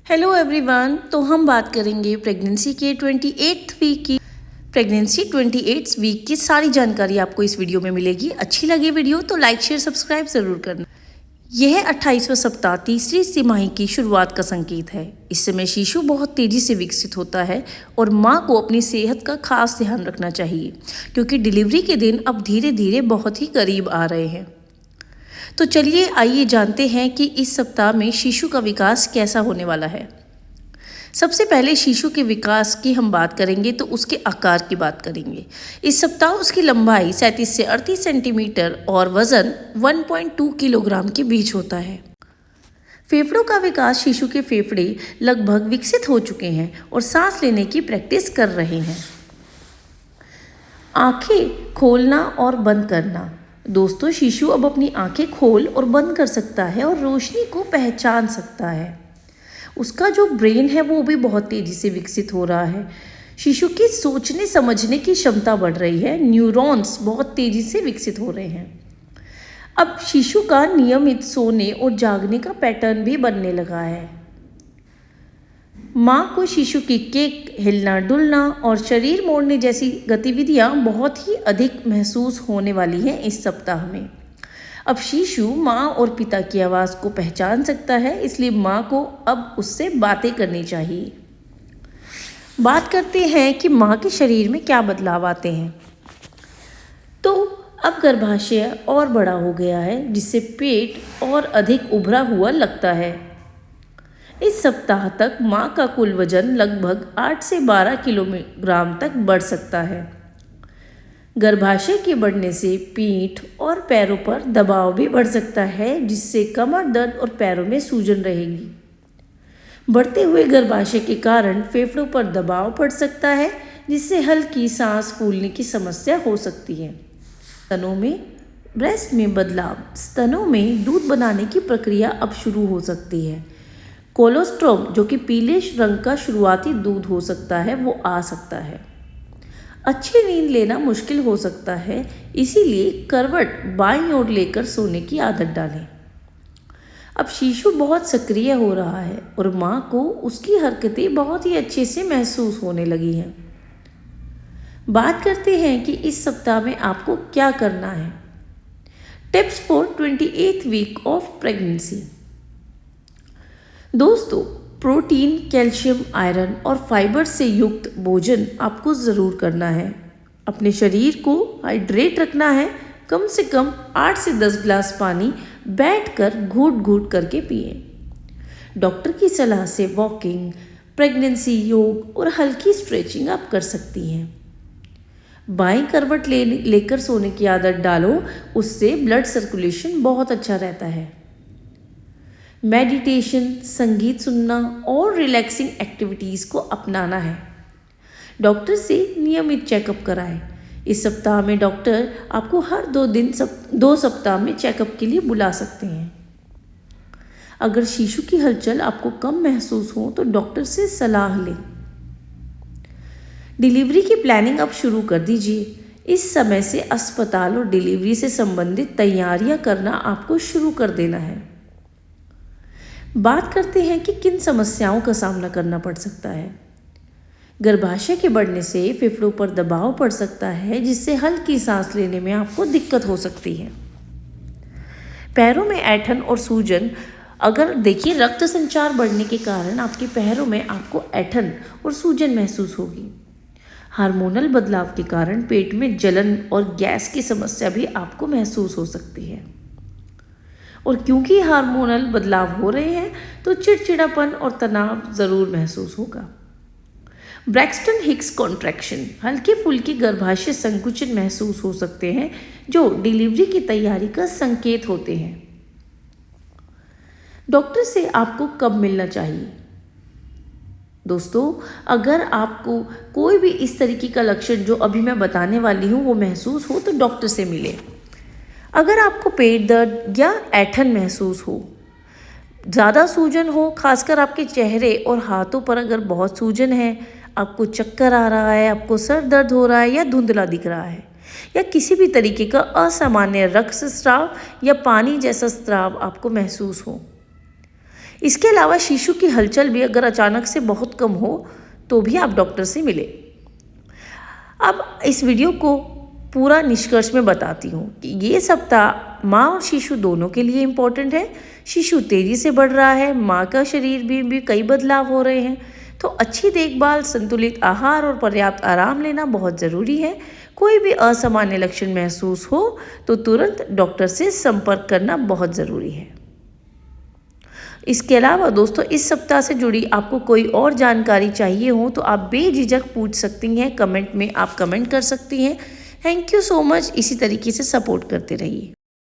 Hello everyone. तो हम बात करेंगे प्रेगनेंसी के 28th वीक की। प्रेगनेंसी 28th वीक की सारी जानकारी आपको इस वीडियो में मिलेगी। अच्छी लगे वीडियो तो लाइक शेयर सब्सक्राइब ज़रूर करना। यह 28वां सप्ताह तीसरी तिमाही की शुरुआत का संकेत है। इस समय शिशु बहुत तेज़ी से विकसित होता है और माँ को अपनी सेहत का खास ध्यान रखना चाहिए, क्योंकि डिलीवरी के दिन अब धीरे धीरे बहुत ही करीब आ रहे हैं। तो चलिए आइए जानते हैं कि इस सप्ताह में शिशु का विकास कैसा होने वाला है। सबसे पहले शिशु के विकास की हम बात करेंगे तो उसके आकार की बात करेंगे। इस सप्ताह उसकी लंबाई 37 से 38 सेंटीमीटर और वजन 1.2 किलोग्राम के बीच होता है। फेफड़ों का विकास, शिशु के फेफड़े लगभग विकसित हो चुके हैं और सांस लेने की प्रैक्टिस कर रहे हैं। आंखें खोलना और बंद करना। दोस्तों, शिशु अब अपनी आंखें खोल और बंद कर सकता है और रोशनी को पहचान सकता है। उसका जो ब्रेन है वो भी बहुत तेज़ी से विकसित हो रहा है। शिशु की सोचने समझने की क्षमता बढ़ रही है। न्यूरॉन्स बहुत तेज़ी से विकसित हो रहे हैं। अब शिशु का नियमित सोने और जागने का पैटर्न भी बनने लगा है। माँ को शिशु की किक, हिलना डुलना और शरीर मोड़ने जैसी गतिविधियाँ बहुत ही अधिक महसूस होने वाली हैं इस सप्ताह में। अब शिशु माँ और पिता की आवाज़ को पहचान सकता है, इसलिए माँ को अब उससे बातें करनी चाहिए। बात करते हैं कि माँ के शरीर में क्या बदलाव आते हैं। तो अब गर्भाशय और बड़ा हो गया है, जिससे पेट और अधिक उभरा हुआ लगता है। इस सप्ताह तक माँ का कुल वजन लगभग 8 से 12 किलोग्राम तक बढ़ सकता है। गर्भाशय के बढ़ने से पीठ और पैरों पर दबाव भी बढ़ सकता है, जिससे कमर दर्द और पैरों में सूजन रहेगी। बढ़ते हुए गर्भाशय के कारण फेफड़ों पर दबाव पड़ सकता है, जिससे हल्की सांस फूलने की समस्या हो सकती है। स्तनों में ब्रेस्ट में बदलाव। स्तनों में दूध बनाने की प्रक्रिया अब शुरू हो सकती है। कोलोस्ट्रम, जो कि पीले रंग का शुरुआती दूध हो सकता है, वो आ सकता है। अच्छी नींद लेना मुश्किल हो सकता है, इसीलिए करवट बाईं ओर लेकर सोने की आदत डालें। अब शिशु बहुत सक्रिय हो रहा है और माँ को उसकी हरकतें बहुत ही अच्छे से महसूस होने लगी हैं। बात करते हैं कि इस सप्ताह में आपको क्या करना है। Tips for 28th week of pregnancy. दोस्तों, प्रोटीन, कैल्शियम, आयरन और फाइबर से युक्त भोजन आपको ज़रूर करना है। अपने शरीर को हाइड्रेट रखना है। कम से कम 8 से 10 ग्लास पानी बैठकर घूट घूट करके पिएं। डॉक्टर की सलाह से वॉकिंग, प्रेगनेंसी योग और हल्की स्ट्रेचिंग आप कर सकती हैं। बाईं करवट लेकर सोने की आदत डालो, उससे ब्लड सर्कुलेशन बहुत अच्छा रहता है। मेडिटेशन, संगीत सुनना और रिलैक्सिंग एक्टिविटीज़ को अपनाना है। डॉक्टर से नियमित चेकअप कराएं। इस सप्ताह में डॉक्टर आपको हर 2 सप्ताह में चेकअप के लिए बुला सकते हैं। अगर शिशु की हलचल आपको कम महसूस हो तो डॉक्टर से सलाह लें। डिलीवरी की प्लानिंग अब शुरू कर दीजिए। इस समय से अस्पताल और डिलीवरी से संबंधित तैयारियां करना आपको शुरू कर देना है। बात करते हैं कि किन समस्याओं का सामना करना पड़ सकता है। गर्भाशय के बढ़ने से फेफड़ों पर दबाव पड़ सकता है, जिससे हल्की सांस लेने में आपको दिक्कत हो सकती है। पैरों में ऐंठन और सूजन। अगर देखिए, रक्त संचार बढ़ने के कारण आपके पैरों में आपको ऐंठन और सूजन महसूस होगी। हार्मोनल बदलाव के कारण पेट में जलन और गैस की समस्या भी आपको महसूस हो सकती है। और क्योंकि हार्मोनल बदलाव हो रहे हैं तो चिड़चिड़ापन और तनाव ज़रूर महसूस होगा। ब्रैक्सटन हिक्स कॉन्ट्रैक्शन, हल्के फुल्के गर्भाशय संकुचन महसूस हो सकते हैं, जो डिलीवरी की तैयारी का संकेत होते हैं। डॉक्टर से आपको कब मिलना चाहिए। दोस्तों, अगर आपको कोई भी इस तरीके का लक्षण जो अभी मैं बताने वाली हूँ वो महसूस हो तो डॉक्टर से मिलें। अगर आपको पेट दर्द या ऐंठन महसूस हो, ज़्यादा सूजन हो, खासकर आपके चेहरे और हाथों पर अगर बहुत सूजन है, आपको चक्कर आ रहा है, आपको सर दर्द हो रहा है या धुंधला दिख रहा है, या किसी भी तरीके का असामान्य रक्तस्राव या पानी जैसा स्राव आपको महसूस हो, इसके अलावा शिशु की हलचल भी अगर अचानक से बहुत कम हो तो भी आप डॉक्टर से मिलें। अब इस वीडियो को पूरा निष्कर्ष में बताती हूँ कि ये सप्ताह माँ और शिशु दोनों के लिए इम्पोर्टेंट है। शिशु तेज़ी से बढ़ रहा है, माँ का शरीर भी कई बदलाव हो रहे हैं, तो अच्छी देखभाल, संतुलित आहार और पर्याप्त आराम लेना बहुत ज़रूरी है। कोई भी असामान्य लक्षण महसूस हो तो तुरंत डॉक्टर से संपर्क करना बहुत ज़रूरी है। इसके अलावा दोस्तों, इस सप्ताह से जुड़ी आपको कोई और जानकारी चाहिए हो तो आप बेझिझक पूछ सकती हैं, कमेंट में आप कमेंट कर सकती हैं। Thank you so much. इसी तरीके से सपोर्ट करते रहिए।